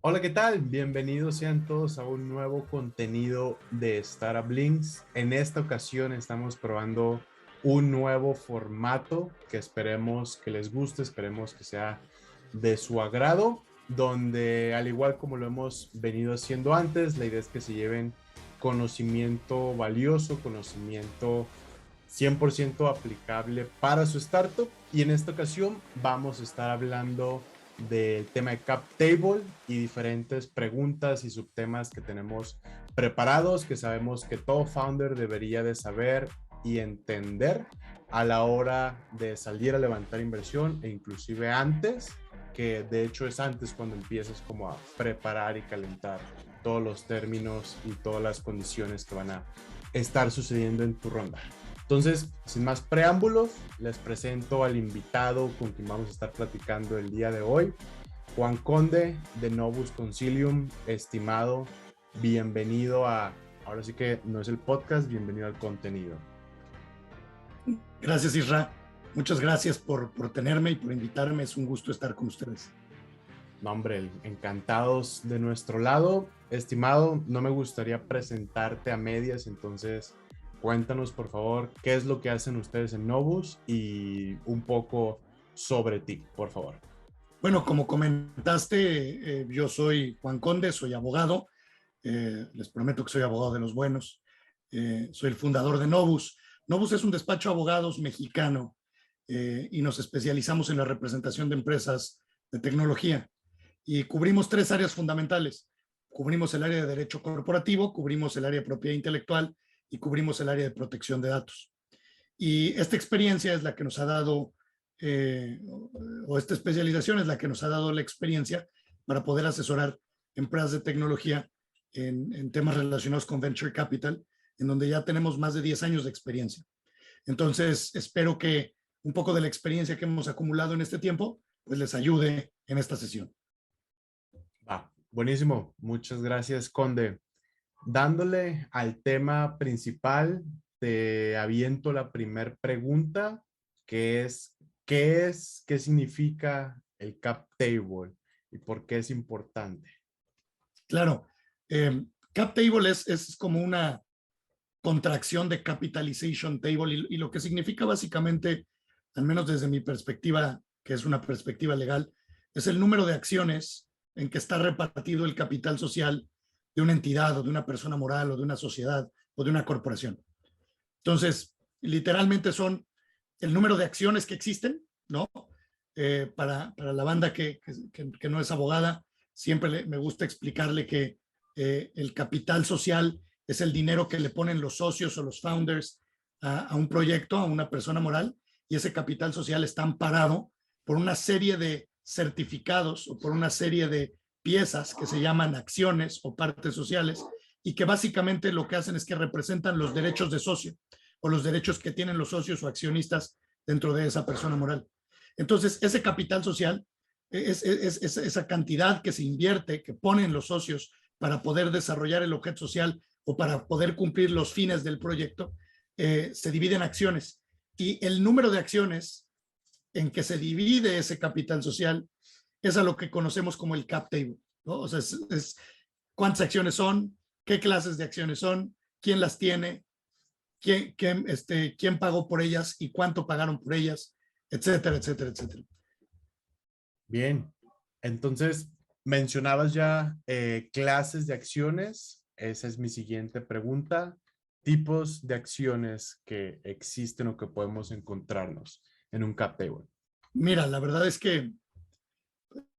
Hola, ¿qué tal? Bienvenidos sean todos a un nuevo contenido de Startup Links. En esta ocasión estamos probando un nuevo formato que esperemos que les guste, esperemos que sea de su agrado, donde al igual como lo hemos venido haciendo antes, la idea es que se lleven conocimiento valioso, conocimiento 100% aplicable para su startup. Y en esta ocasión vamos a estar hablando del tema de Cap Table y diferentes preguntas y subtemas que tenemos preparados, que sabemos que todo founder debería de saber y entender a la hora de salir a levantar inversión e inclusive antes, que de hecho es antes cuando empiezas como a preparar y calentar todos los términos y todas las condiciones que van a estar sucediendo en tu ronda. Entonces, sin más preámbulos, les presento al invitado con quien vamos a estar platicando el día de hoy, Juan Conde de Novus Concilium. Estimado, bienvenido ahora sí que no es el podcast, bienvenido al contenido. Gracias, Isra. Muchas gracias por tenerme y por invitarme. Es un gusto estar con ustedes. No, hombre, encantados de nuestro lado. Estimado, no me gustaría presentarte a medias, entonces cuéntanos por favor qué es lo que hacen ustedes en Novus y un poco sobre ti, por favor. Bueno, como comentaste, yo soy Juan Conde, soy abogado. Les prometo que soy abogado de los buenos. Soy el fundador de Novus. Novus es un despacho de abogados mexicano y nos especializamos en la representación de empresas de tecnología. Y cubrimos tres áreas fundamentales. Cubrimos el área de derecho corporativo, cubrimos el área de propiedad intelectual y cubrimos el área de protección de datos. Y esta experiencia es la que nos ha dado, o esta especialización es la que nos ha dado la experiencia para poder asesorar empresas de tecnología en temas relacionados con Venture Capital, en donde ya tenemos más de 10 años de experiencia. Entonces, espero que un poco de la experiencia que hemos acumulado en este tiempo, pues les ayude en esta sesión. Va, buenísimo. Muchas gracias, Conde. Dándole al tema principal, te aviento la primer pregunta, que es, qué significa el cap table y por qué es importante? Claro, cap table es como una contracción de capitalization table y lo que significa básicamente, al menos desde mi perspectiva, que es una perspectiva legal, es el número de acciones en que está repartido el capital social de una entidad o de una persona moral o de una sociedad o de una corporación. Entonces, literalmente son el número de acciones que existen, ¿no? Para la banda que no es abogada, siempre me gusta explicarle que el capital social es el dinero que le ponen los socios o los founders a un proyecto, a una persona moral, y ese capital social está amparado por una serie de certificados o por una serie de piezas que se llaman acciones o partes sociales y que básicamente lo que hacen es que representan los derechos de socio o los derechos que tienen los socios o accionistas dentro de esa persona moral. Entonces, ese capital social es esa cantidad que se invierte, que ponen los socios para poder desarrollar el objeto social o para poder cumplir los fines del proyecto, se divide en acciones. Y el número de acciones en que se divide ese capital social es a lo que conocemos como el cap table, ¿no? O sea, es cuántas acciones son, qué clases de acciones son, quién las tiene, quién pagó por ellas y cuánto pagaron por ellas, etcétera, etcétera, etcétera. Bien, entonces mencionabas ya clases de acciones. Esa es mi siguiente pregunta. Tipos de acciones que existen o que podemos encontrarnos en un cap table. Mira, la verdad es que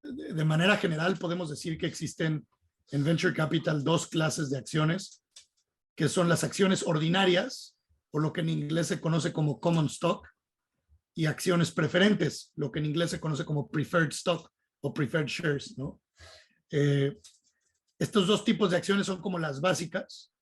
de manera general podemos decir que existen en Venture Capital dos clases de acciones, que son las acciones ordinarias, o lo que en inglés se conoce como common stock, y acciones preferentes, lo que en inglés se conoce como preferred stock o preferred shares, ¿no? Estos dos tipos de acciones son como las básicas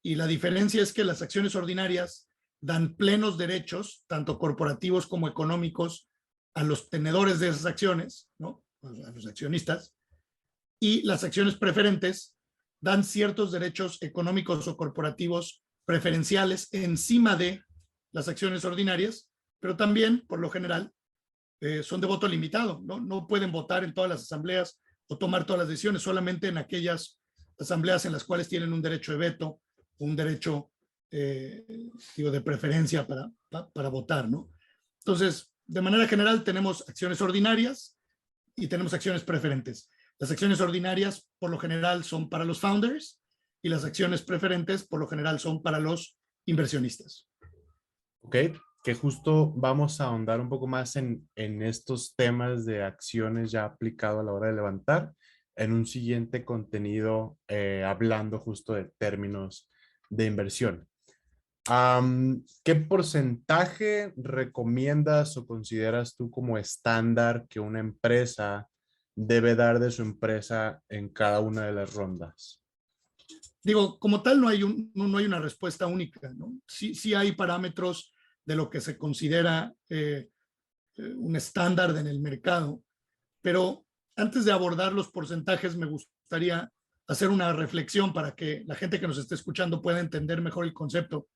y la diferencia es que las acciones ordinarias dan plenos derechos, tanto corporativos como económicos, a los tenedores de esas acciones, ¿no? A los accionistas, y las acciones preferentes dan ciertos derechos económicos o corporativos preferenciales encima de las acciones ordinarias, pero también, por lo general, son de voto limitado, ¿no? No pueden votar en todas las asambleas o tomar todas las decisiones, solamente en aquellas asambleas en las cuales tienen un derecho de veto, un derecho de preferencia para votar, ¿no? Entonces, de manera general, tenemos acciones ordinarias y tenemos acciones preferentes. Las acciones ordinarias, por lo general, son para los founders y las acciones preferentes, por lo general, son para los inversionistas. Ok, que justo vamos a ahondar un poco más en estos temas de acciones ya aplicado a la hora de levantar en un siguiente contenido hablando justo de términos de inversión. ¿Qué porcentaje recomiendas o consideras tú como estándar que una empresa debe dar de su empresa en cada una de las rondas? Digo, como tal, no hay una respuesta única, ¿no? Sí hay parámetros de lo que se considera un estándar en el mercado, pero antes de abordar los porcentajes, me gustaría hacer una reflexión para que la gente que nos esté escuchando pueda entender mejor el concepto,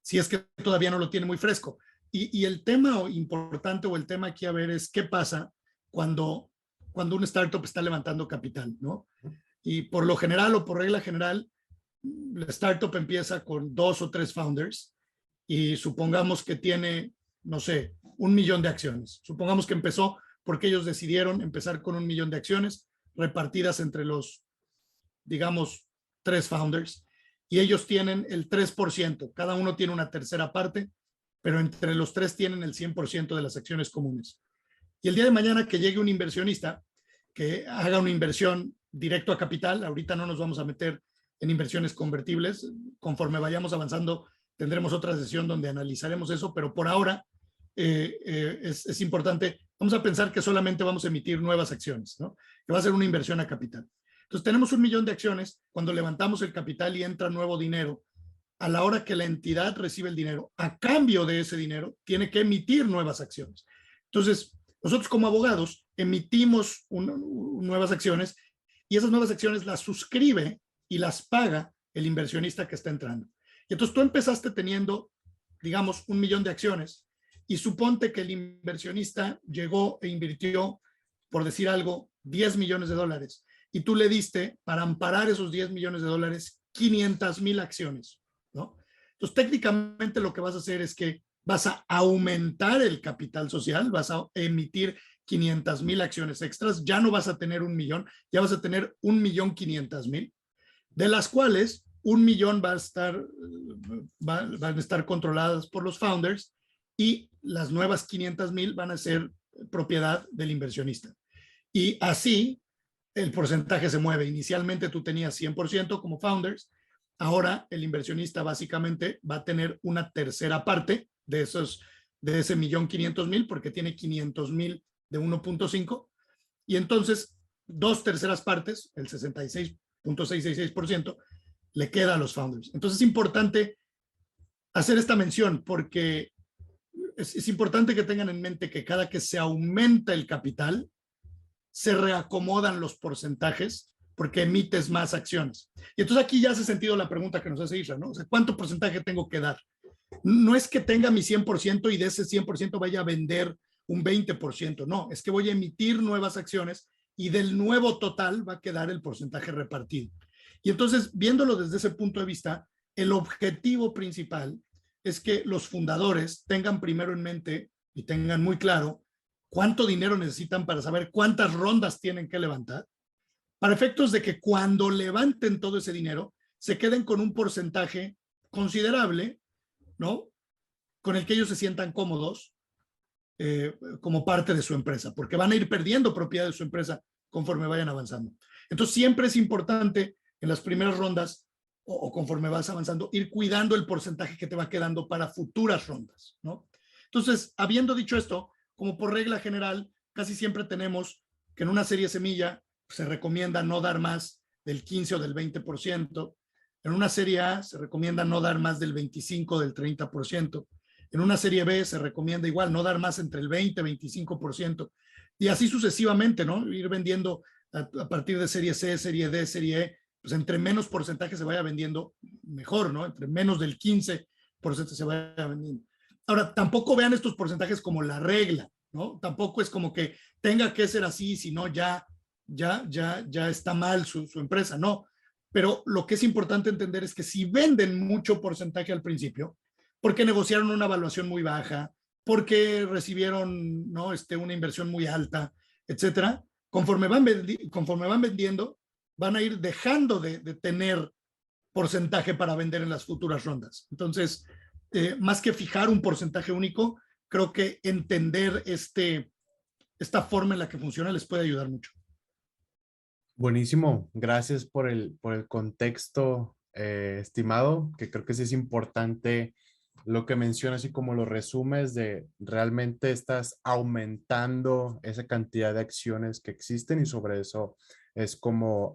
si es que todavía no lo tiene muy fresco. Y el tema importante o el tema aquí a ver es qué pasa cuando un startup está levantando capital, ¿no? Y por lo general o por regla general, la startup empieza con 2 o 3 founders y supongamos que tiene, no sé, 1 millón de acciones. Supongamos que empezó porque ellos decidieron empezar con 1 millón de acciones repartidas entre los, digamos, 3 founders y ellos tienen el 3%. Cada uno tiene una tercera parte, pero entre los 3 tienen el 100% de las acciones comunes. Y el día de mañana que llegue un inversionista que haga una inversión directo a capital, ahorita no nos vamos a meter en inversiones convertibles, conforme vayamos avanzando tendremos otra sesión donde analizaremos eso, pero por ahora es importante, vamos a pensar que solamente vamos a emitir nuevas acciones, ¿no? Que va a ser una inversión a capital. Entonces tenemos 1 millón de acciones, cuando levantamos el capital y entra nuevo dinero, a la hora que la entidad recibe el dinero, a cambio de ese dinero, tiene que emitir nuevas acciones. Entonces, nosotros como abogados emitimos nuevas acciones y esas nuevas acciones las suscribe y las paga el inversionista que está entrando. Y entonces tú empezaste teniendo, digamos, 1 millón de acciones y suponte que el inversionista llegó e invirtió, por decir algo, 10 millones de dólares y tú le diste para amparar esos 10 millones de dólares 500,000 acciones, ¿no? Entonces técnicamente lo que vas a hacer es que vas a aumentar el capital social, vas a emitir 500,000 acciones extras, ya no vas a tener 1 millón, ya vas a tener 1,500,000, de las cuales 1 millón van a estar controladas por los founders y las nuevas 500,000 van a ser propiedad del inversionista. Y así el porcentaje se mueve. Inicialmente tú tenías 100% como founders, ahora el inversionista básicamente va a tener una tercera parte de ese 1,500,000 porque tiene 500,000 de 1.5 y entonces 2 terceras partes, el 66.666%, le queda a los founders. Entonces es importante hacer esta mención porque es importante que tengan en mente que cada que se aumenta el capital, se reacomodan los porcentajes porque emites más acciones. Y entonces aquí ya hace sentido la pregunta que nos hace Isra, ¿no? O sea, ¿cuánto porcentaje tengo que dar? No es que tenga mi 100% y de ese 100% vaya a vender un 20%, no, es que voy a emitir nuevas acciones y del nuevo total va a quedar el porcentaje repartido. Y entonces, viéndolo desde ese punto de vista, el objetivo principal es que los fundadores tengan primero en mente y tengan muy claro cuánto dinero necesitan para saber cuántas rondas tienen que levantar, para efectos de que cuando levanten todo ese dinero, se queden con un porcentaje considerable, ¿no? Con el que ellos se sientan cómodos como parte de su empresa, porque van a ir perdiendo propiedad de su empresa conforme vayan avanzando. Entonces, siempre es importante en las primeras rondas o conforme vas avanzando, ir cuidando el porcentaje que te va quedando para futuras rondas, ¿no? Entonces, habiendo dicho esto, como por regla general, casi siempre tenemos que en una serie semilla se recomienda no dar más del 15 o del 20%. En una serie A se recomienda no dar más del 25 o del 30%. En una serie B se recomienda igual no dar más entre el 20 y 25%. Y así sucesivamente, ¿no? Ir vendiendo a partir de serie C, serie D, serie E, pues entre menos porcentaje se vaya vendiendo, mejor, ¿no? Entre menos del 15% se vaya vendiendo. Ahora, tampoco vean estos porcentajes como la regla, ¿no? Tampoco es como que tenga que ser así, si no ya ya está mal su empresa. No, pero lo que es importante entender es que si venden mucho porcentaje al principio, porque negociaron una evaluación muy baja, porque recibieron, ¿no? Una inversión muy alta, etcétera, conforme van vendiendo, van a ir dejando de tener porcentaje para vender en las futuras rondas. Entonces, más que fijar un porcentaje único, creo que entender esta forma en la que funciona les puede ayudar mucho. Buenísimo, gracias por el contexto, estimado, que creo que sí es importante lo que mencionas y como lo resumes de realmente estás aumentando esa cantidad de acciones que existen y sobre eso es como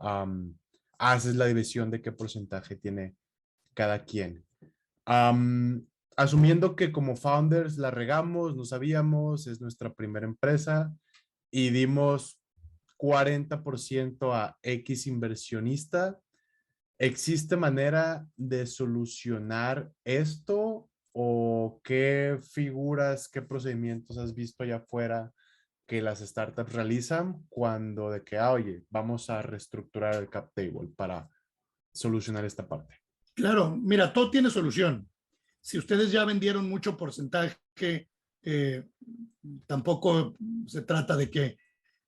haces la división de qué porcentaje tiene cada quien. Am, asumiendo que como founders la regamos, no sabíamos, es nuestra primera empresa y dimos 40% a X inversionista. ¿Existe manera de solucionar esto o qué figuras, qué procedimientos has visto allá afuera que las startups realizan cuando de que, oye, vamos a reestructurar el cap table para solucionar esta parte? Claro, mira, todo tiene solución. Si ustedes ya vendieron mucho porcentaje, eh, tampoco se trata de que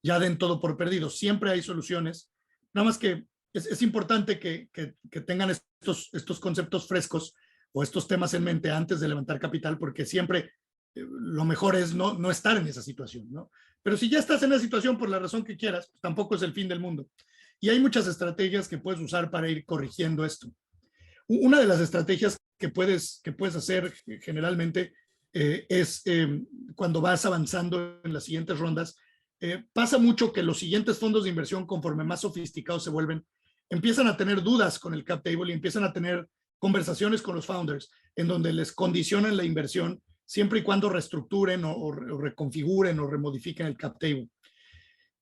ya den todo por perdido. Siempre hay soluciones. Nada más que es importante que tengan estos conceptos frescos o estos temas en mente antes de levantar capital, porque siempre lo mejor es no estar en esa situación, ¿no? Pero si ya estás en esa situación por la razón que quieras, pues tampoco es el fin del mundo. Y hay muchas estrategias que puedes usar para ir corrigiendo esto. Una de las estrategias que puedes hacer generalmente es cuando vas avanzando en las siguientes rondas, pasa mucho que los siguientes fondos de inversión, conforme más sofisticados se vuelven, empiezan a tener dudas con el cap table y empiezan a tener conversaciones con los founders en donde les condicionan la inversión siempre y cuando reestructuren o reconfiguren o remodifiquen el cap table.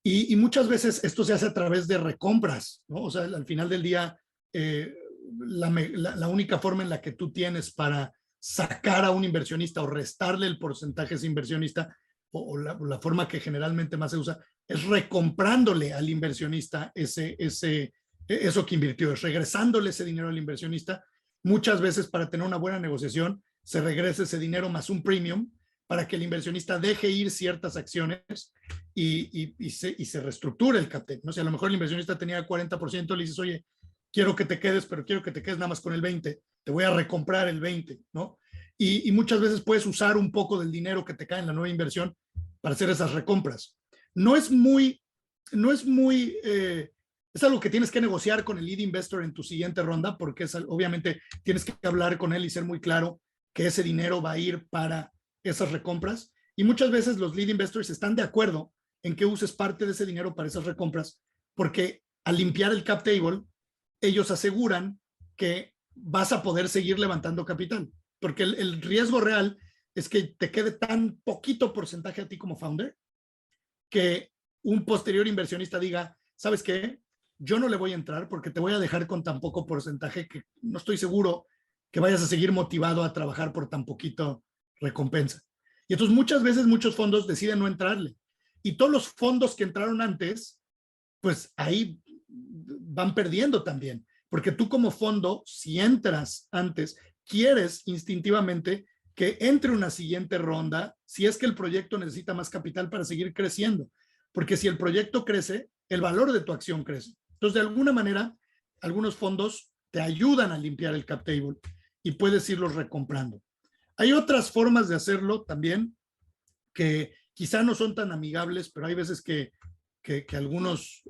Y muchas veces esto se hace a través de recompras, ¿no? O sea, al final del día, la única forma en la que tú tienes para sacar a un inversionista o restarle el porcentaje a ese inversionista, o la forma que generalmente más se usa, es recomprándole al inversionista eso que invirtió, es regresándole ese dinero al inversionista. Muchas veces para tener una buena negociación se regresa ese dinero más un premium para que el inversionista deje ir ciertas acciones y se reestructure el cap. ¿No? Si a lo mejor el inversionista tenía 40%, le dices, oye, quiero que te quedes, pero quiero que te quedes nada más con el 20%, te voy a recomprar el 20%, ¿no? Y muchas veces puedes usar un poco del dinero que te cae en la nueva inversión para hacer esas recompras. No es algo que tienes que negociar con el lead investor en tu siguiente ronda, porque obviamente tienes que hablar con él y ser muy claro que ese dinero va a ir para esas recompras. Y muchas veces los lead investors están de acuerdo en que uses parte de ese dinero para esas recompras, porque al limpiar el cap table, ellos aseguran que vas a poder seguir levantando capital, porque el riesgo real es que te quede tan poquito porcentaje a ti como founder que un posterior inversionista diga, ¿sabes qué? Yo no le voy a entrar porque te voy a dejar con tan poco porcentaje que no estoy seguro que vayas a seguir motivado a trabajar por tan poquito recompensa. Y entonces muchas veces muchos fondos deciden no entrarle. Y todos los fondos que entraron antes, pues ahí van perdiendo también. Porque tú como fondo, si entras antes, quieres instintivamente que entre una siguiente ronda si es que el proyecto necesita más capital para seguir creciendo. Porque si el proyecto crece, el valor de tu acción crece. Entonces, de alguna manera, algunos fondos te ayudan a limpiar el cap table y puedes irlos recomprando. Hay otras formas de hacerlo también que quizá no son tan amigables, pero hay veces que algunos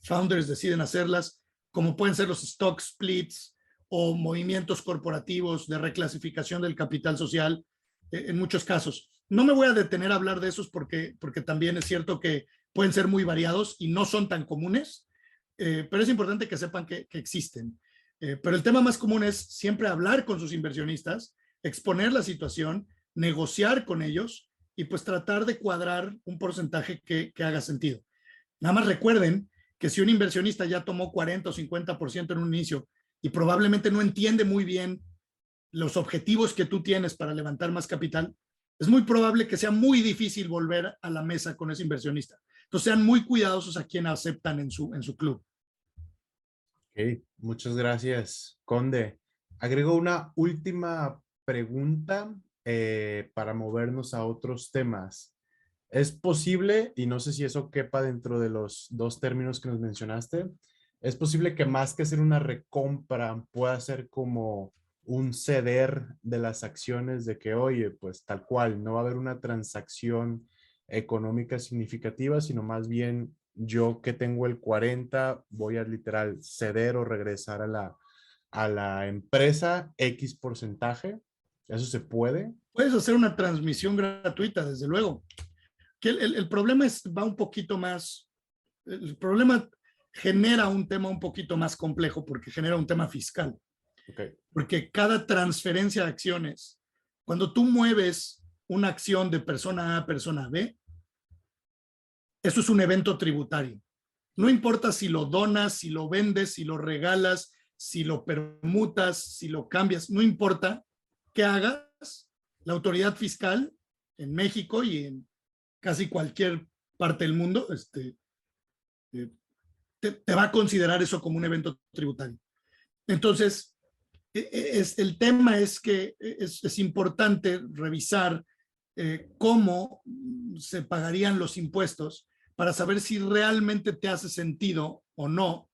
founders deciden hacerlas, como pueden ser los stock splits o movimientos corporativos de reclasificación del capital social, en muchos casos. No me voy a detener a hablar de esos porque también es cierto que pueden ser muy variados y no son tan comunes, pero es importante que sepan que existen. Pero el tema más común es siempre hablar con sus inversionistas, exponer la situación, negociar con ellos y pues tratar de cuadrar un porcentaje que haga sentido. Nada más recuerden que si un inversionista ya tomó 40 o 50% en un inicio y probablemente no entiende muy bien los objetivos que tú tienes para levantar más capital, es muy probable que sea muy difícil volver a la mesa con ese inversionista. Entonces sean muy cuidadosos a quien aceptan en su club. Ok, muchas gracias, Conde. Agrego una última pregunta para movernos a otros temas. ¿Es posible, y no sé si eso quepa dentro de los dos términos que nos mencionaste, es posible que más que hacer una recompra pueda ser como un ceder de las acciones de que, oye, pues tal cual, no va a haber una transacción económica significativa, sino más bien yo que tengo el 40 voy a literal ceder o regresar a la empresa X porcentaje? ¿Eso se puede? Puedes hacer una transmisión gratuita, desde luego. Que el problema va un poquito más, el problema genera un tema un poquito más complejo porque genera un tema fiscal. Okay. Porque cada transferencia de acciones, cuando tú mueves una acción de persona A a persona B, eso es un evento tributario. No importa si lo donas, si lo vendes, si lo regalas, si lo permutas, si lo cambias, no importa qué hagas, la autoridad fiscal en México y en casi cualquier parte del mundo te va a considerar eso como un evento tributario. Entonces, el tema es que es importante revisar cómo se pagarían los impuestos para saber si realmente te hace sentido o no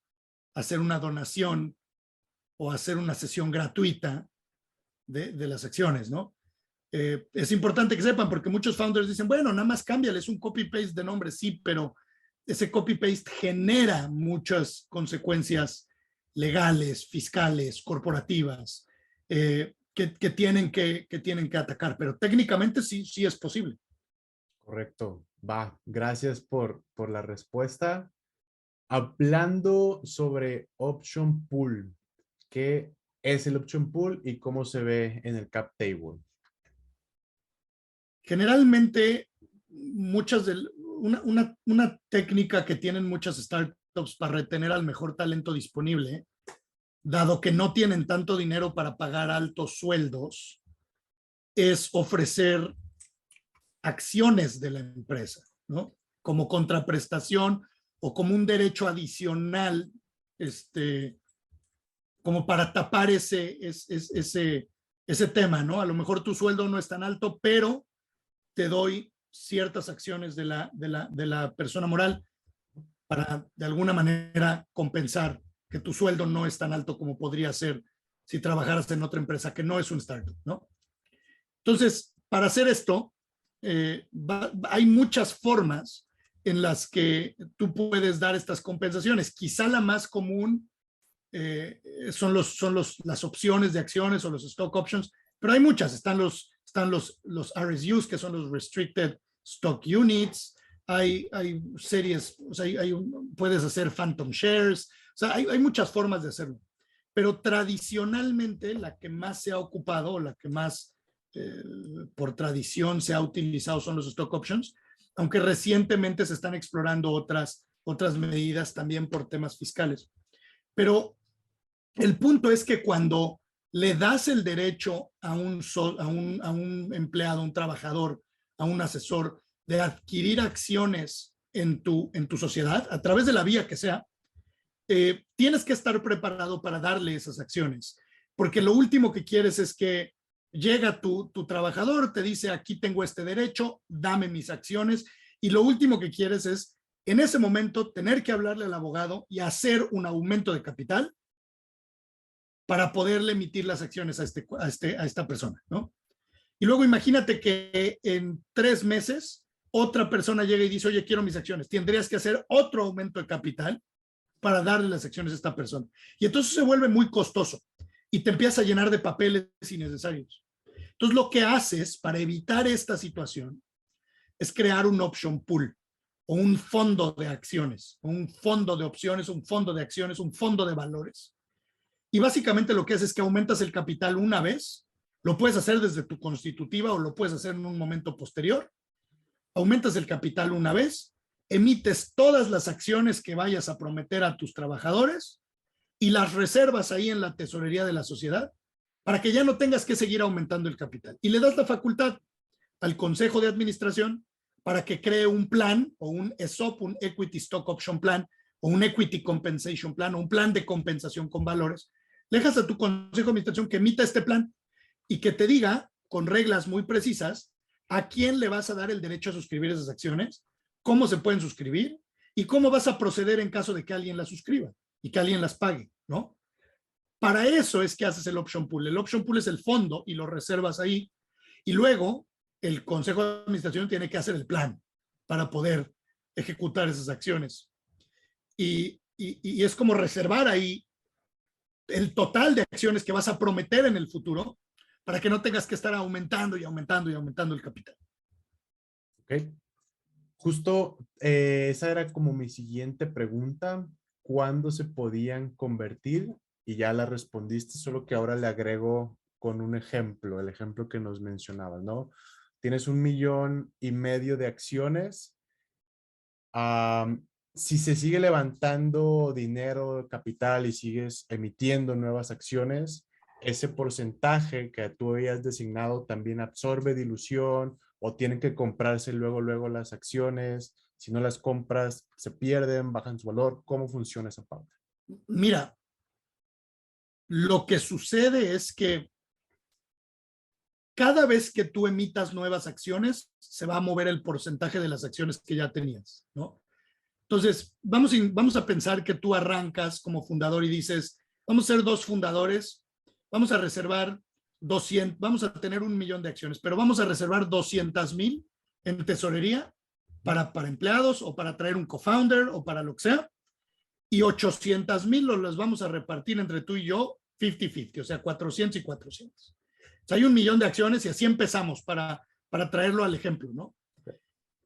hacer una donación o hacer una sesión gratuita de las acciones, ¿no? Es importante que sepan porque muchos founders dicen, bueno, nada más cámbiale, es un copy-paste de nombre, sí, pero ese copy-paste genera muchas consecuencias legales, fiscales, corporativas, que tienen que atacar, pero técnicamente sí, sí es posible. Correcto. Va, gracias por la respuesta. Hablando sobre Option Pool, ¿qué es el Option Pool y cómo se ve en el cap table? Generalmente, una técnica que tienen muchas startups para retener al mejor talento disponible, dado que no tienen tanto dinero para pagar altos sueldos, es ofrecer acciones de la empresa, ¿no? Como contraprestación o como un derecho adicional, como para tapar ese tema, ¿no? A lo mejor tu sueldo no es tan alto, pero te doy ciertas acciones de la persona moral para de alguna manera compensar que tu sueldo no es tan alto como podría ser si trabajaras en otra empresa que no es un startup, ¿no? Entonces, para hacer esto, hay muchas formas en las que tú puedes dar estas compensaciones. Quizá la más común son las opciones de acciones o los stock options, pero hay muchas. Están los RSUs, que son los Restricted Stock Units. Hay series, o sea, puedes hacer phantom shares. O sea, hay muchas formas de hacerlo. Pero tradicionalmente la que más se ha ocupado, o la que más por tradición se ha utilizado son los stock options, aunque recientemente se están explorando otras medidas también por temas fiscales. Pero el punto es que cuando le das el derecho a un empleado, a un trabajador, a un asesor, de adquirir acciones en tu sociedad, a través de la vía que sea, tienes que estar preparado para darle esas acciones. Porque lo último que quieres es que llega tu trabajador, te dice, aquí tengo este derecho, dame mis acciones, y lo último que quieres es, en ese momento, tener que hablarle al abogado y hacer un aumento de capital para poderle emitir las acciones a esta persona, ¿no? Y luego imagínate que en 3 meses otra persona llega y dice, oye, quiero mis acciones. Tendrías que hacer otro aumento de capital para darle las acciones a esta persona. Y entonces se vuelve muy costoso y te empieza a llenar de papeles innecesarios. Entonces lo que haces para evitar esta situación es crear un option pool o un fondo de acciones, o un fondo de opciones, un fondo de acciones, un fondo de valores. Y básicamente lo que haces es que aumentas el capital una vez, lo puedes hacer desde tu constitutiva o lo puedes hacer en un momento posterior, aumentas el capital una vez, emites todas las acciones que vayas a prometer a tus trabajadores y las reservas ahí en la tesorería de la sociedad para que ya no tengas que seguir aumentando el capital. Y le das la facultad al consejo de administración para que cree un plan o un ESOP, un Equity Stock Option Plan, o un Equity Compensation Plan, o un plan de compensación con valores. Le dejas a tu consejo de administración que emita este plan y que te diga, con reglas muy precisas, a quién le vas a dar el derecho a suscribir esas acciones, cómo se pueden suscribir y cómo vas a proceder en caso de que alguien las suscriba y que alguien las pague, ¿no? Para eso es que haces el option pool. El option pool es el fondo y lo reservas ahí. Y luego el consejo de administración tiene que hacer el plan para poder ejecutar esas acciones. Y es como reservar ahí el total de acciones que vas a prometer en el futuro para que no tengas que estar aumentando y aumentando y aumentando el capital. Ok. Justo esa era como mi siguiente pregunta. ¿Cuándo se podían convertir? Y ya la respondiste, solo que ahora le agrego con un ejemplo, el ejemplo que nos mencionabas, ¿no? Tienes 1,5 millones de acciones. Si se sigue levantando dinero, capital y sigues emitiendo nuevas acciones, ese porcentaje que tú habías designado también absorbe dilución o tienen que comprarse luego las acciones. Si no las compras, se pierden, bajan su valor. ¿Cómo funciona esa parte? Mira, lo que sucede es que cada vez que tú emitas nuevas acciones, se va a mover el porcentaje de las acciones que ya tenías, ¿no? Entonces, vamos a pensar que tú arrancas como fundador y dices, vamos a ser 2 fundadores, vamos a reservar 200, vamos a tener 1 millón de acciones, pero vamos a reservar 200,000 en tesorería para empleados o para traer un co-founder o para lo que sea, y 800,000 los vamos a repartir entre tú y yo 50-50, o sea, 400 y 400. O sea, hay 1 millón de acciones y así empezamos para traerlo al ejemplo, ¿no?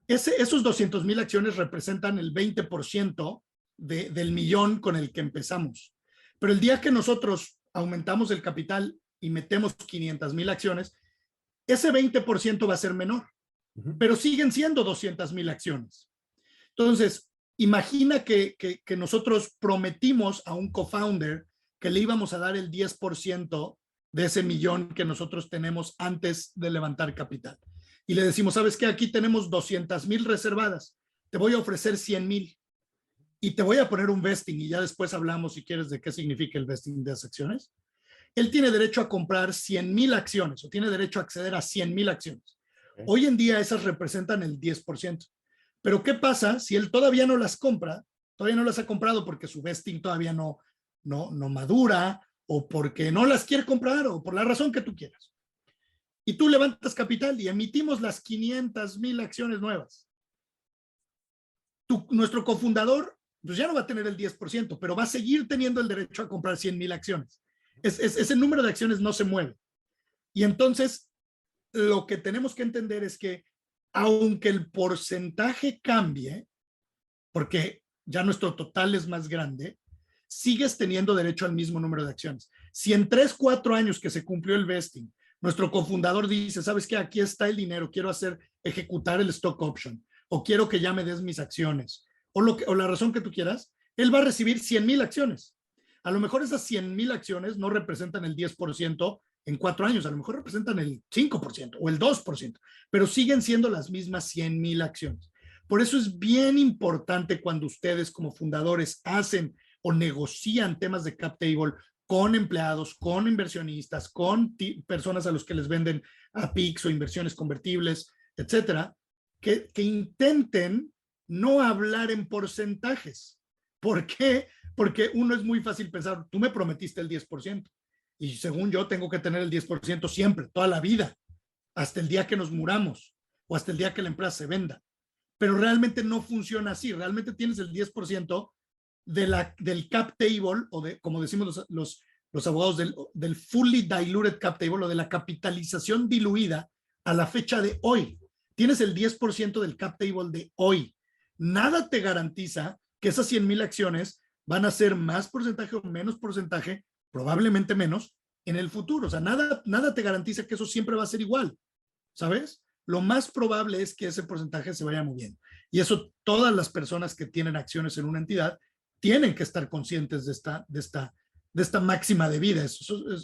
Esos 200,000 acciones representan el 20% del millón con el que empezamos. Pero el día que nosotros aumentamos el capital y metemos 500,000 acciones, ese 20% va a ser menor, pero siguen siendo 200,000 acciones. Entonces, imagina que nosotros prometimos a un co-founder que le íbamos a dar el 10% de ese millón que nosotros tenemos antes de levantar capital. Y le decimos, ¿sabes qué? Aquí tenemos 200,000 reservadas. Te voy a ofrecer 100,000 y te voy a poner un vesting y ya después hablamos, si quieres, de qué significa el vesting de las acciones. Él tiene derecho a comprar 100,000 acciones o tiene derecho a acceder a 100,000 acciones. Okay. Hoy en día esas representan el 10%. Pero ¿qué pasa si él todavía no las compra? Todavía no las ha comprado porque su vesting todavía no madura o porque no las quiere comprar o por la razón que tú quieras. Y tú levantas capital y emitimos las 500,000 acciones nuevas. Nuestro cofundador pues ya no va a tener el 10%, pero va a seguir teniendo el derecho a comprar 100,000 acciones. Ese número de acciones no se mueve. Y entonces, lo que tenemos que entender es que, aunque el porcentaje cambie, porque ya nuestro total es más grande, sigues teniendo derecho al mismo número de acciones. Si en 3, 4 años que se cumplió el vesting, nuestro cofundador dice, ¿sabes qué? Aquí está el dinero, quiero ejecutar el stock option, o quiero que ya me des mis acciones, o la razón que tú quieras, él va a recibir 100,000 acciones. A lo mejor esas 100,000 acciones no representan el 10% en 4 años, a lo mejor representan el 5% o el 2%, pero siguen siendo las mismas 100,000 acciones. Por eso es bien importante cuando ustedes como fundadores hacen o negocian temas de cap table con empleados, con inversionistas, con personas a los que les venden a PIX o inversiones convertibles, etcétera, que intenten no hablar en porcentajes. ¿Por qué? Porque uno es muy fácil pensar, tú me prometiste el 10% y según yo tengo que tener el 10% siempre, toda la vida, hasta el día que nos muramos o hasta el día que la empresa se venda. Pero realmente no funciona así, realmente tienes el 10% del cap table, o de, como decimos los abogados, del fully diluted cap table, o de la capitalización diluida a la fecha de hoy. Tienes el 10% del cap table de hoy. Nada te garantiza que esas 100,000 acciones van a ser más porcentaje o menos porcentaje, probablemente menos, en el futuro. O sea, nada te garantiza que eso siempre va a ser igual, ¿sabes? Lo más probable es que ese porcentaje se vaya moviendo. Y eso todas las personas que tienen acciones en una entidad tienen que estar conscientes de esta máxima de vida.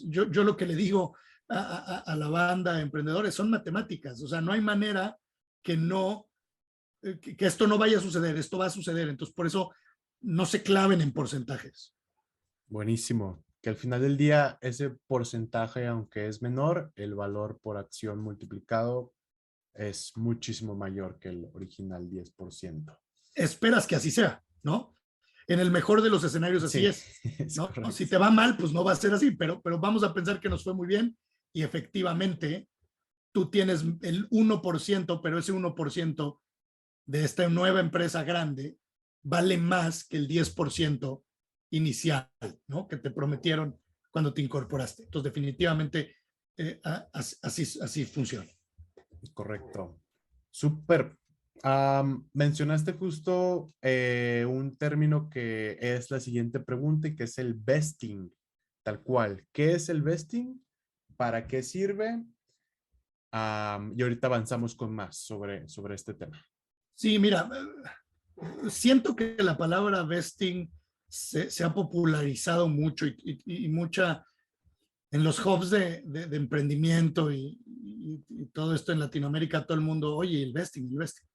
Yo lo que le digo a la banda de emprendedores son matemáticas. O sea, no hay manera que no que esto no vaya a suceder, esto va a suceder. Entonces, por eso no se claven en porcentajes. Buenísimo. Que al final del día ese porcentaje, aunque es menor, el valor por acción multiplicado es muchísimo mayor que el original 10%. Esperas que así sea, ¿no? En el mejor de los escenarios así Sí, es, es ¿no? correcto. Si te va mal, pues no va a ser así, pero vamos a pensar que nos fue muy bien y efectivamente tú tienes el 1%, pero ese 1% de esta nueva empresa grande vale más que el 10% inicial, ¿no? Que te prometieron cuando te incorporaste. Entonces, definitivamente, así funciona. Correcto. Súper. Mencionaste justo un término que es la siguiente pregunta y que es el vesting, tal cual. ¿Qué es el vesting? ¿Para qué sirve? Y ahorita avanzamos con más sobre este tema. Sí, mira, siento que la palabra vesting se ha popularizado mucho y mucha en los hubs de emprendimiento y todo esto en Latinoamérica, todo el mundo, oye, el vesting, el vesting.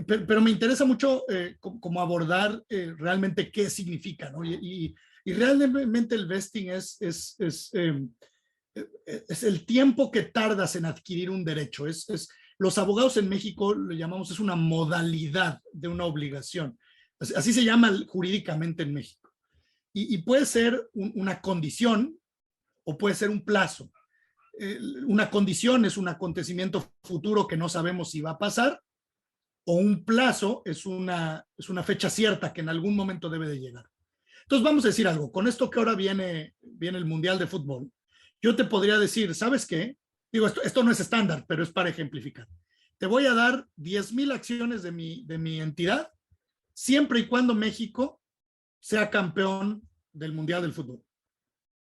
Pero me interesa mucho como abordar realmente qué significa, ¿no? Y realmente el vesting es el tiempo que tardas en adquirir un derecho. Los abogados en México lo llamamos, es una modalidad de una obligación. Así se llama jurídicamente en México. Y puede ser una condición o puede ser un plazo. Una condición es un acontecimiento futuro que no sabemos si va a pasar, o un plazo es una fecha cierta que en algún momento debe de llegar. Entonces vamos a decir algo, con esto que ahora viene el Mundial de Fútbol, yo te podría decir, ¿sabes qué? Digo, esto no es estándar, pero es para ejemplificar. Te voy a dar 10,000 acciones de mi entidad, siempre y cuando México sea campeón del Mundial del Fútbol.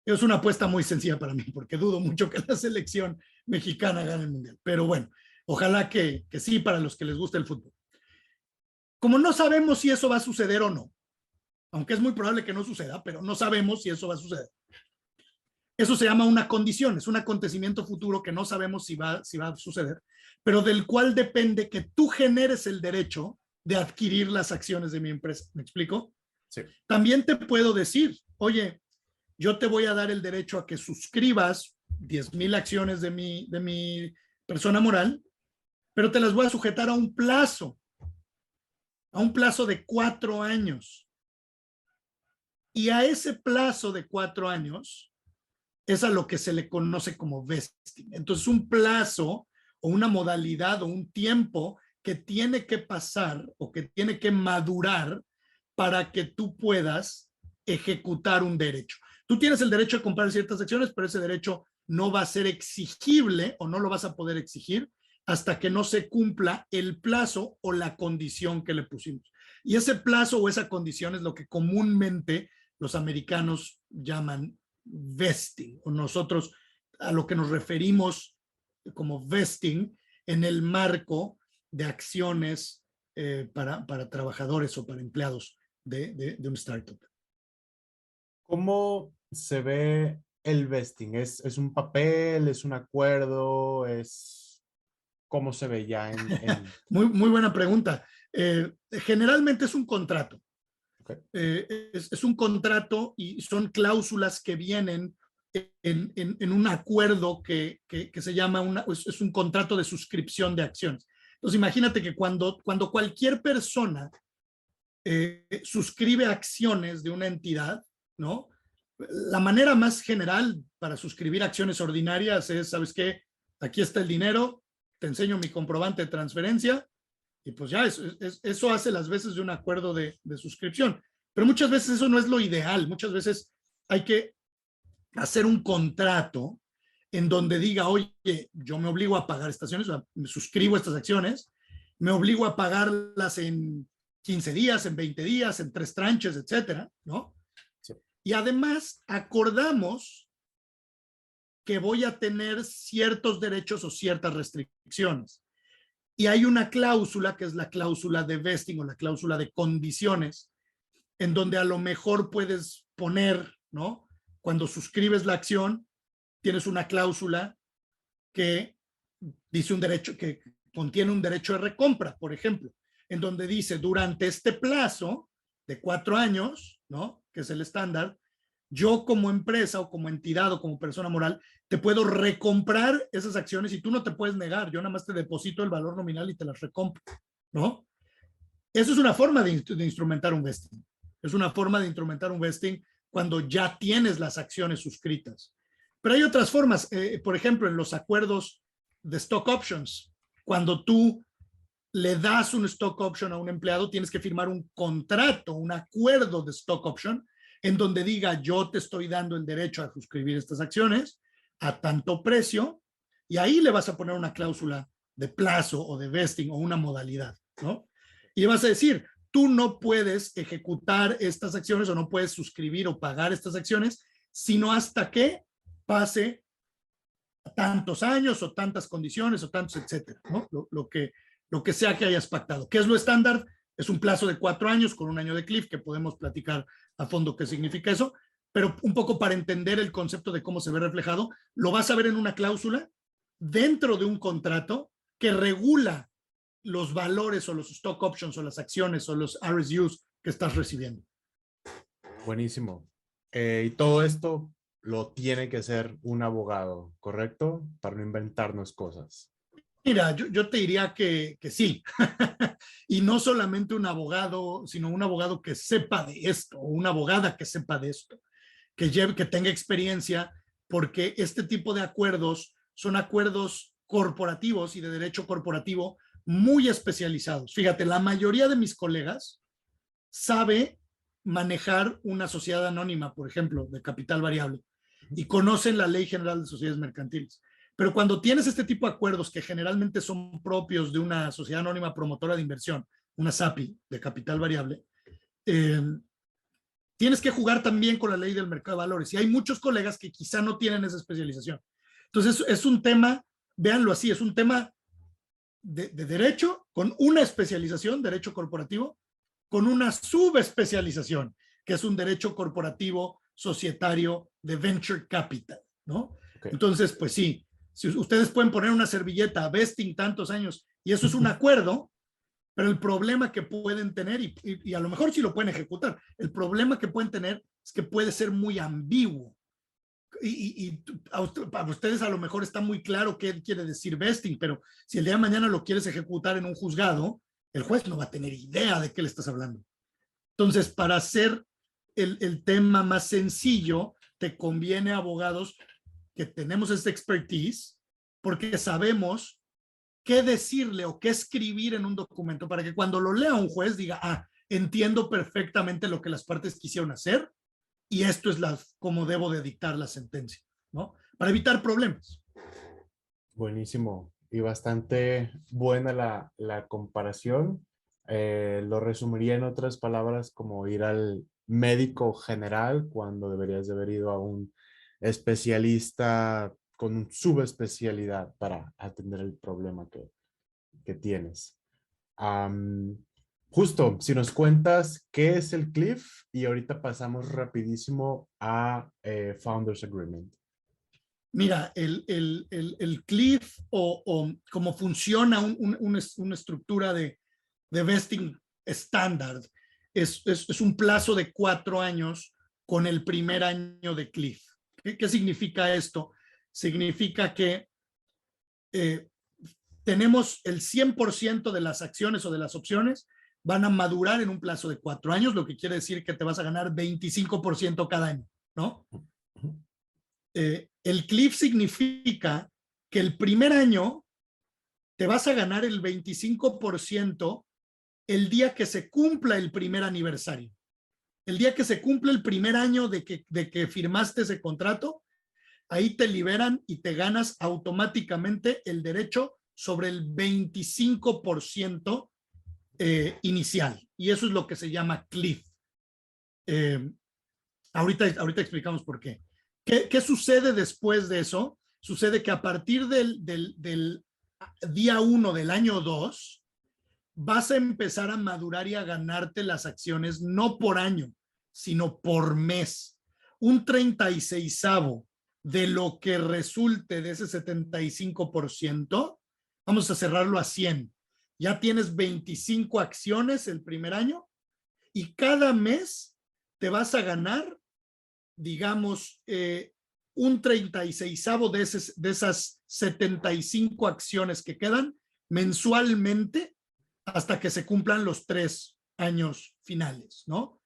Es una apuesta muy sencilla para mí, porque dudo mucho que la selección mexicana gane el Mundial. Pero bueno, ojalá que sí para los que les gusta el fútbol. Como no sabemos si eso va a suceder o no, aunque es muy probable que no suceda, pero no sabemos si eso va a suceder. Eso se llama una condición, es un acontecimiento futuro que no sabemos si va a suceder, pero del cual depende que tú generes el derecho de adquirir las acciones de mi empresa. ¿Me explico? Sí. También te puedo decir, oye, yo te voy a dar el derecho a que suscribas 10,000 acciones de mi persona moral, pero te las voy a sujetar a un plazo de 4 años. Y a ese plazo de 4 años es a lo que se le conoce como vesting. Entonces, un plazo o una modalidad o un tiempo que tiene que pasar o que tiene que madurar para que tú puedas ejecutar un derecho. Tú tienes el derecho de comprar ciertas acciones, pero ese derecho no va a ser exigible o no lo vas a poder exigir hasta que no se cumpla el plazo o la condición que le pusimos. Y ese plazo o esa condición es lo que comúnmente los americanos llaman vesting, o nosotros a lo que nos referimos como vesting en el marco de acciones para trabajadores o para empleados de un startup. ¿Cómo se ve el vesting? ¿Es un papel? ¿Es un acuerdo? ¿Cómo se ve ya Muy buena pregunta. Generalmente es un contrato. Okay. Es un contrato y son cláusulas que vienen en un acuerdo que se llama es un contrato de suscripción de acciones. Entonces imagínate que cuando cualquier persona suscribe acciones de una entidad, ¿no? La manera más general para suscribir acciones ordinarias es, ¿sabes qué? Aquí está el dinero, te enseño mi comprobante de transferencia y pues ya eso hace las veces de un acuerdo de suscripción. Pero muchas veces eso no es lo ideal. Muchas veces hay que hacer un contrato en donde diga, oye, yo me obligo a pagar estas acciones, o sea, me suscribo a estas acciones, me obligo a pagarlas en 15 días, en 20 días, en 3 tranches, etcétera, ¿no? Sí. Y además acordamos que voy a tener ciertos derechos o ciertas restricciones. Y hay una cláusula que es la cláusula de vesting o la cláusula de condiciones, en donde a lo mejor puedes poner, ¿no? Cuando suscribes la acción, tienes una cláusula que dice un derecho, que contiene un derecho de recompra, por ejemplo, en donde dice durante este plazo de 4 años, ¿no? Que es el estándar, yo como empresa o como entidad o como persona moral te puedo recomprar esas acciones y tú no te puedes negar. Yo nada más te deposito el valor nominal y te las recompro, ¿no? Eso es una forma de instrumentar un vesting. Es una forma de instrumentar un vesting cuando ya tienes las acciones suscritas. Pero hay otras formas. Por ejemplo, en los acuerdos de stock options, cuando tú le das un stock option a un empleado, tienes que firmar un contrato, un acuerdo de stock option, en donde diga yo te estoy dando el derecho a suscribir estas acciones a tanto precio, y ahí le vas a poner una cláusula de plazo o de vesting o una modalidad, ¿no? Y vas a decir, tú no puedes ejecutar estas acciones o no puedes suscribir o pagar estas acciones, sino hasta que pase tantos años o tantas condiciones o tantos, etcétera, ¿no? Lo que sea que hayas pactado. ¿Qué es lo estándar? Es un plazo de 4 años con un año de cliff, que podemos platicar a fondo qué significa eso, pero un poco para entender el concepto de cómo se ve reflejado, lo vas a ver en una cláusula dentro de un contrato que regula los valores o los stock options o las acciones o los RSUs que estás recibiendo. Buenísimo. Y todo esto lo tiene que hacer un abogado, ¿correcto? Para no inventarnos cosas. Mira, yo te diría que sí. Y no solamente un abogado, sino un abogado que sepa de esto, o una abogada que sepa de esto, que tenga experiencia, porque este tipo de acuerdos son acuerdos corporativos y de derecho corporativo muy especializados. Fíjate, la mayoría de mis colegas sabe manejar una sociedad anónima, por ejemplo, de capital variable, y conocen la Ley General de Sociedades Mercantiles. Pero cuando tienes este tipo de acuerdos que generalmente son propios de una sociedad anónima promotora de inversión, una SAPI de capital variable, tienes que jugar también con la ley del mercado de valores. Y hay muchos colegas que quizá no tienen esa especialización. Entonces, es un tema, véanlo así, es un tema de derecho con una especialización, derecho corporativo, con una subespecialización, que es un derecho corporativo societario de venture capital, ¿no? Okay. Entonces, pues sí, si ustedes pueden poner una servilleta, vesting tantos años, y eso es un acuerdo, pero el problema que pueden tener, y a lo mejor sí lo pueden ejecutar, el problema que pueden tener es que puede ser muy ambiguo. Para ustedes a lo mejor está muy claro qué quiere decir vesting, pero si el día de mañana lo quieres ejecutar en un juzgado, el juez no va a tener idea de qué le estás hablando. Entonces, para hacer el tema más sencillo, te conviene abogados que tenemos esta expertise, porque sabemos qué decirle o qué escribir en un documento para que cuando lo lea un juez diga, ah, entiendo perfectamente lo que las partes quisieron hacer y esto es cómo debo de dictar la sentencia, ¿no? Para evitar problemas. Buenísimo y bastante buena la comparación. Lo resumiría en otras palabras como ir al médico general cuando deberías de haber ido a un especialista con subespecialidad para atender el problema que tienes. Justo, si nos cuentas qué es el Cliff y ahorita pasamos rapidísimo a Founders Agreement. Mira, el Cliff o cómo funciona una estructura de vesting estándar es un plazo de 4 años con el primer año de Cliff. ¿Qué significa esto? Significa que tenemos el 100% de las acciones o de las opciones van a madurar en un plazo de 4 años, lo que quiere decir que te vas a ganar 25% cada año, ¿no? El cliff significa que el primer año te vas a ganar el 25% el día que se cumpla el primer aniversario. El día que se cumple el primer año de que firmaste ese contrato, ahí te liberan y te ganas automáticamente el derecho sobre el 25% inicial. Y eso es lo que se llama cliff. Ahorita explicamos por qué. ¿Qué sucede después de eso? Sucede que a partir del día 1 del año 2, vas a empezar a madurar y a ganarte las acciones no por año, sino por mes. Un 36avo de lo que resulte de ese 75% vamos a cerrarlo a 100. Ya tienes 25 acciones el primer año y cada mes te vas a ganar, digamos, un 36avo de esas 75 acciones que quedan mensualmente hasta que se cumplan los 3 años finales, ¿no?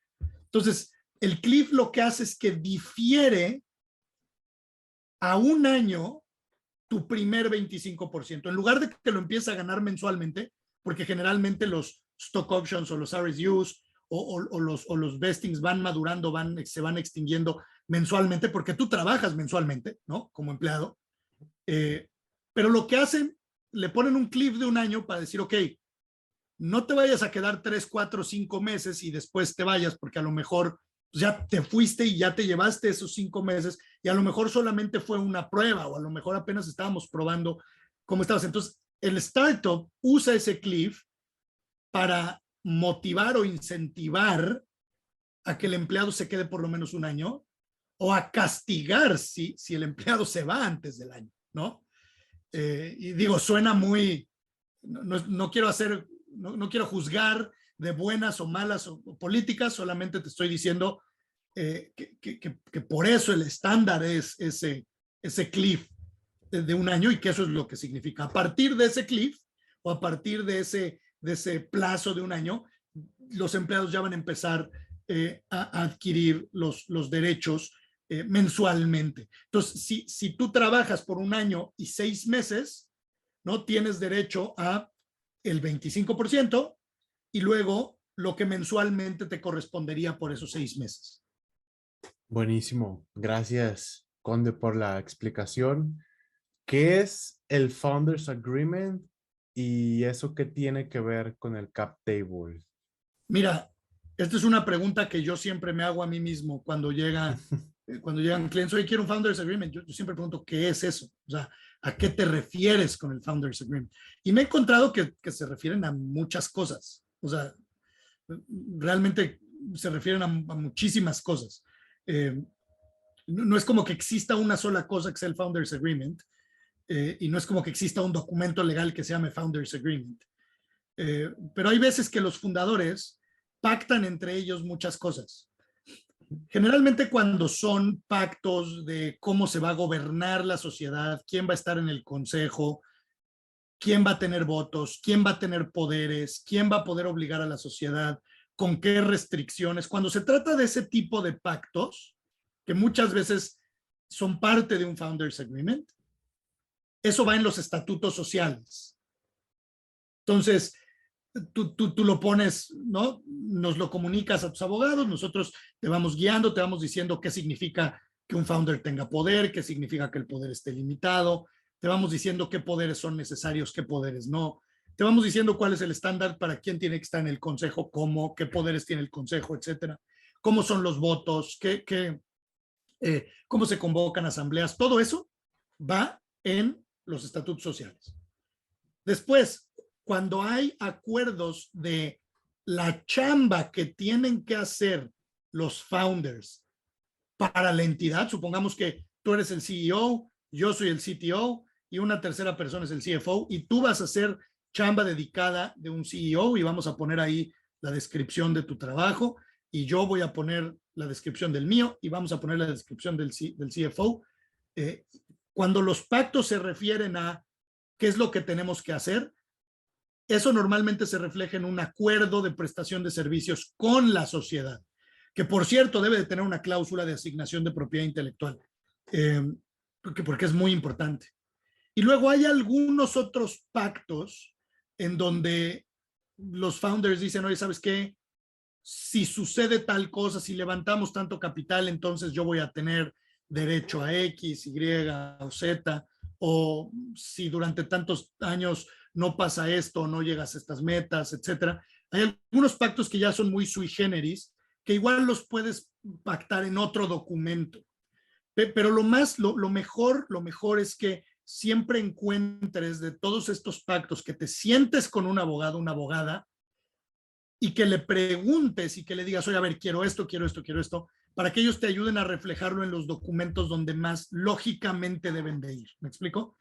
Entonces, el cliff lo que hace es que difiere a un año tu primer 25%. En lugar de que lo empieces a ganar mensualmente, porque generalmente los stock options o los RSUs o los vestings van madurando, se van extinguiendo mensualmente, porque tú trabajas mensualmente, ¿no? Como empleado. Pero lo que hacen, le ponen un cliff de un año para decir, ok, no te vayas a quedar 3, 4, 5 meses y después te vayas, porque a lo mejor ya te fuiste y ya te llevaste esos 5 meses y a lo mejor solamente fue una prueba o a lo mejor apenas estábamos probando cómo estabas. Entonces, el startup usa ese cliff para motivar o incentivar a que el empleado se quede por lo menos un año o a castigar si el empleado se va antes del año, ¿no? Y digo, suena muy, no quiero hacer, no quiero juzgar de buenas o malas o políticas, solamente te estoy diciendo que por eso el estándar es ese cliff de un año y que eso es lo que significa. A partir de ese cliff o a partir de ese plazo de un año, los empleados ya van a empezar a adquirir los derechos mensualmente. Entonces, si tú trabajas por un año y 6 meses, ¿no? Tienes derecho a el 25% y luego lo que mensualmente te correspondería por esos 6 meses. Buenísimo. Gracias, Conde, por la explicación. ¿Qué es el Founders Agreement y eso qué tiene que ver con el cap table? Mira, esta es una pregunta que yo siempre me hago a mí mismo cuando llegan clientes. Oye, quiero un Founders Agreement. Yo siempre pregunto, ¿qué es eso? O sea, ¿a qué te refieres con el Founders Agreement? Y me he encontrado que se refieren a muchas cosas. O sea, realmente se refieren a muchísimas cosas. No es como que exista una sola cosa que sea el Founders Agreement y no es como que exista un documento legal que se llame Founders Agreement. Pero hay veces que los fundadores pactan entre ellos muchas cosas. Generalmente cuando son pactos de cómo se va a gobernar la sociedad, quién va a estar en el consejo, quién va a tener votos, quién va a tener poderes, quién va a poder obligar a la sociedad, con qué restricciones. Cuando se trata de ese tipo de pactos, que muchas veces son parte de un Founders Agreement, eso va en los estatutos sociales. Entonces, tú lo pones, ¿no? Nos lo comunicas a tus abogados, nosotros te vamos guiando, te vamos diciendo qué significa que un founder tenga poder, qué significa que el poder esté limitado, te vamos diciendo qué poderes son necesarios, qué poderes no, te vamos diciendo cuál es el estándar para quién tiene que estar en el consejo, cómo, qué poderes tiene el consejo, etcétera, cómo son los votos, cómo se convocan asambleas, todo eso va en los estatutos sociales. Después, cuando hay acuerdos de la chamba que tienen que hacer los founders para la entidad, supongamos que tú eres el CEO, yo soy el CTO y una tercera persona es el CFO y tú vas a hacer chamba dedicada de un CEO y vamos a poner ahí la descripción de tu trabajo y yo voy a poner la descripción del mío y vamos a poner la descripción del CFO. Cuando los pactos se refieren a qué es lo que tenemos que hacer, eso normalmente se refleja en un acuerdo de prestación de servicios con la sociedad, que por cierto debe de tener una cláusula de asignación de propiedad intelectual, porque es muy importante. Y luego hay algunos otros pactos en donde los founders dicen, oye, ¿sabes qué? Si sucede tal cosa, si levantamos tanto capital, entonces yo voy a tener derecho a X, Y o Z, o si durante tantos años no pasa esto, no llegas a estas metas, etcétera. Hay algunos pactos que ya son muy sui generis, que igual los puedes pactar en otro documento. Pero lo mejor es que siempre encuentres de todos estos pactos que te sientes con un abogado, una abogada, y que le preguntes y que le digas, oye, a ver, quiero esto, para que ellos te ayuden a reflejarlo en los documentos donde más lógicamente deben de ir. ¿Me explico?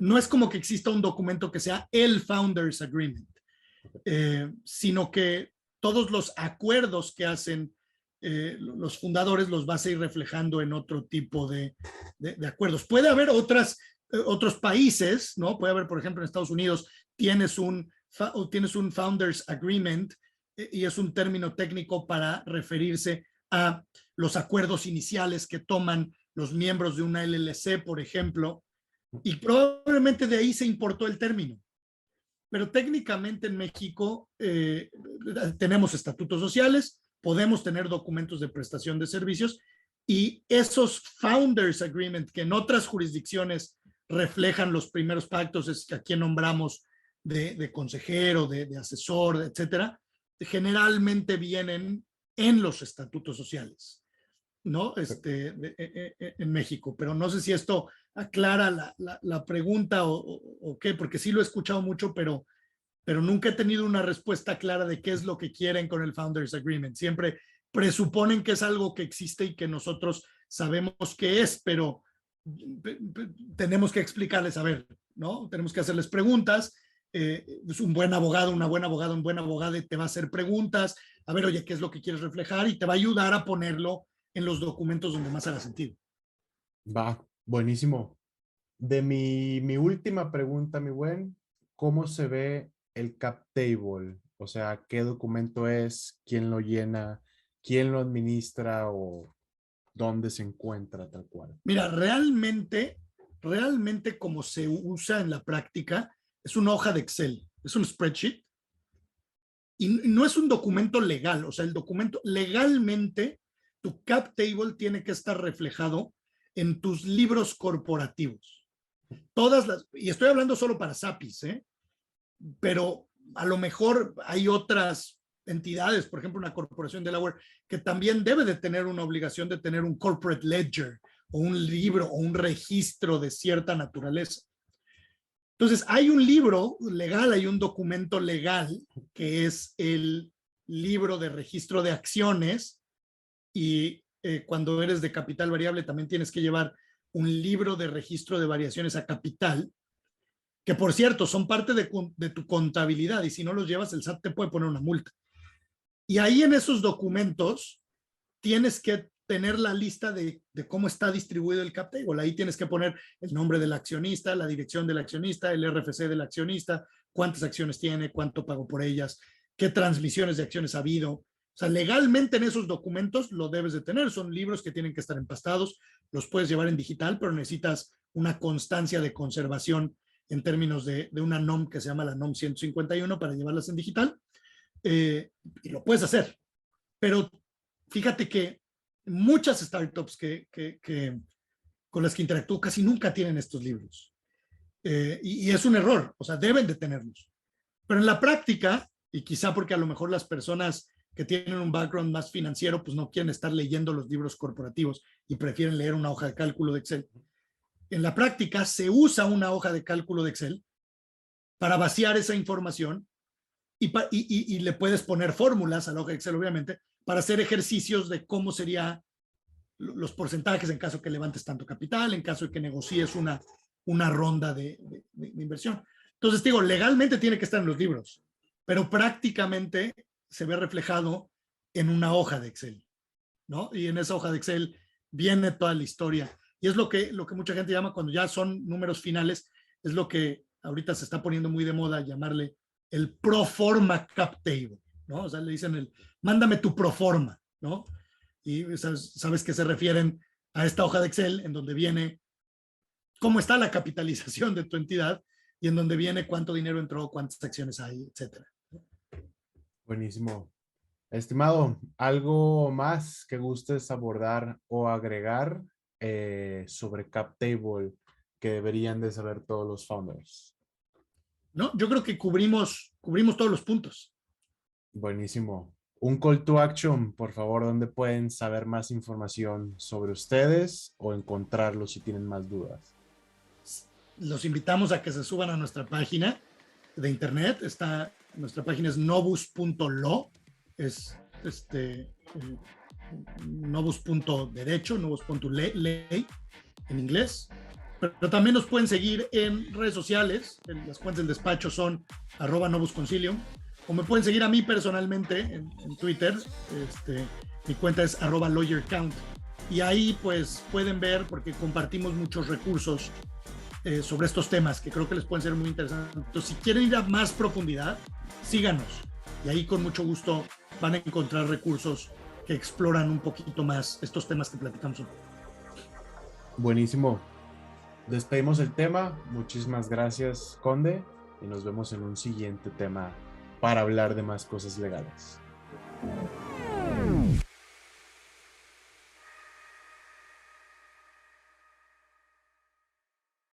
No es como que exista un documento que sea el Founders Agreement, sino que todos los acuerdos que hacen los fundadores los vas a ir reflejando en otro tipo de acuerdos. Puede haber otros países, ¿no? Puede haber, por ejemplo, en Estados Unidos tienes un Founders Agreement y es un término técnico para referirse a los acuerdos iniciales que toman los miembros de una LLC, por ejemplo, y probablemente de ahí se importó el término. Pero técnicamente en México tenemos estatutos sociales, podemos tener documentos de prestación de servicios y esos Founders Agreement que en otras jurisdicciones reflejan los primeros pactos, es que a quien nombramos de consejero, de asesor, etcétera, generalmente vienen en los estatutos sociales, ¿no? En México. Pero no sé si esto aclara la pregunta o qué, porque sí lo he escuchado mucho, pero nunca he tenido una respuesta clara de qué es lo que quieren con el Founders Agreement. Siempre presuponen que es algo que existe y que nosotros sabemos qué es, pero tenemos que explicarles, a ver, ¿no? Tenemos que hacerles preguntas. Es un buen abogado, una buena abogada, un buen abogado te va a hacer preguntas, a ver, oye, ¿qué es lo que quieres reflejar? Y te va a ayudar a ponerlo en los documentos donde más haga sentido. Va, buenísimo. De mi última pregunta, mi buen, ¿cómo se ve el cap table? O sea, ¿qué documento es? ¿Quién lo llena? ¿Quién lo administra? ¿O dónde se encuentra tal cual? Mira, realmente como se usa en la práctica, es una hoja de Excel, es un spreadsheet y no es un documento legal. O sea, el documento legalmente, tu cap table tiene que estar reflejado en tus libros corporativos. Y estoy hablando solo para SAPIs, pero a lo mejor hay otras entidades, por ejemplo, una corporación de Delaware, que también debe de tener una obligación de tener un corporate ledger o un libro o un registro de cierta naturaleza. Entonces, hay un libro legal, hay un documento legal que es el libro de registro de acciones y cuando eres de capital variable también tienes que llevar un libro de registro de variaciones a capital, que por cierto son parte de tu contabilidad y si no los llevas el SAT te puede poner una multa. Y ahí en esos documentos tienes que tener la lista de cómo está distribuido el cap table. Ahí tienes que poner el nombre del accionista, la dirección del accionista, el RFC del accionista, cuántas acciones tiene, cuánto pagó por ellas, qué transmisiones de acciones ha habido. O sea, legalmente en esos documentos lo debes de tener. Son libros que tienen que estar empastados, los puedes llevar en digital, pero necesitas una constancia de conservación en términos de una NOM que se llama la NOM 151 para llevarlas en digital. Y lo puedes hacer. Pero fíjate que muchas startups con las que interactúo casi nunca tienen estos libros. Y es un error, o sea, deben de tenerlos. Pero en la práctica, y quizá porque a lo mejor las personas que tienen un background más financiero, pues no quieren estar leyendo los libros corporativos y prefieren leer una hoja de cálculo de Excel. En la práctica se usa una hoja de cálculo de Excel para vaciar esa información y le puedes poner fórmulas a la hoja de Excel, obviamente, para hacer ejercicios de cómo serían los porcentajes en caso que levantes tanto capital, en caso de que negocies una ronda de inversión. Entonces, digo, legalmente tiene que estar en los libros, pero prácticamente se ve reflejado en una hoja de Excel, ¿no? Y en esa hoja de Excel viene toda la historia. Y es lo que mucha gente llama cuando ya son números finales, es lo que ahorita se está poniendo muy de moda llamarle el pro forma cap table, ¿no? O sea, le dicen mándame tu pro forma, ¿no? Y sabes que se refieren a esta hoja de Excel en donde viene cómo está la capitalización de tu entidad y en donde viene cuánto dinero entró, cuántas acciones hay, etcétera. Buenísimo. Estimado, ¿algo más que gustes abordar o agregar sobre cap table que deberían de saber todos los founders? No, yo creo que cubrimos todos los puntos. Buenísimo. Un call to action, por favor, ¿dónde pueden saber más información sobre ustedes o encontrarlos si tienen más dudas? Los invitamos a que se suban a nuestra página de internet. Nuestra página es novus.lo, es novus.derecho, novus.ley en inglés. Pero también nos pueden seguir en redes sociales. Las cuentas del despacho son @novusconcilium. O me pueden seguir a mí personalmente en Twitter. Mi cuenta es @lawyercount. Y ahí pues pueden ver, porque compartimos muchos recursos sobre estos temas que creo que les pueden ser muy interesantes. Entonces, si quieren ir a más profundidad, síganos. Y ahí con mucho gusto van a encontrar recursos que exploran un poquito más estos temas que platicamos hoy. Buenísimo. Despedimos el tema. Muchísimas gracias, Conde, y nos vemos en un siguiente tema para hablar de más cosas legales.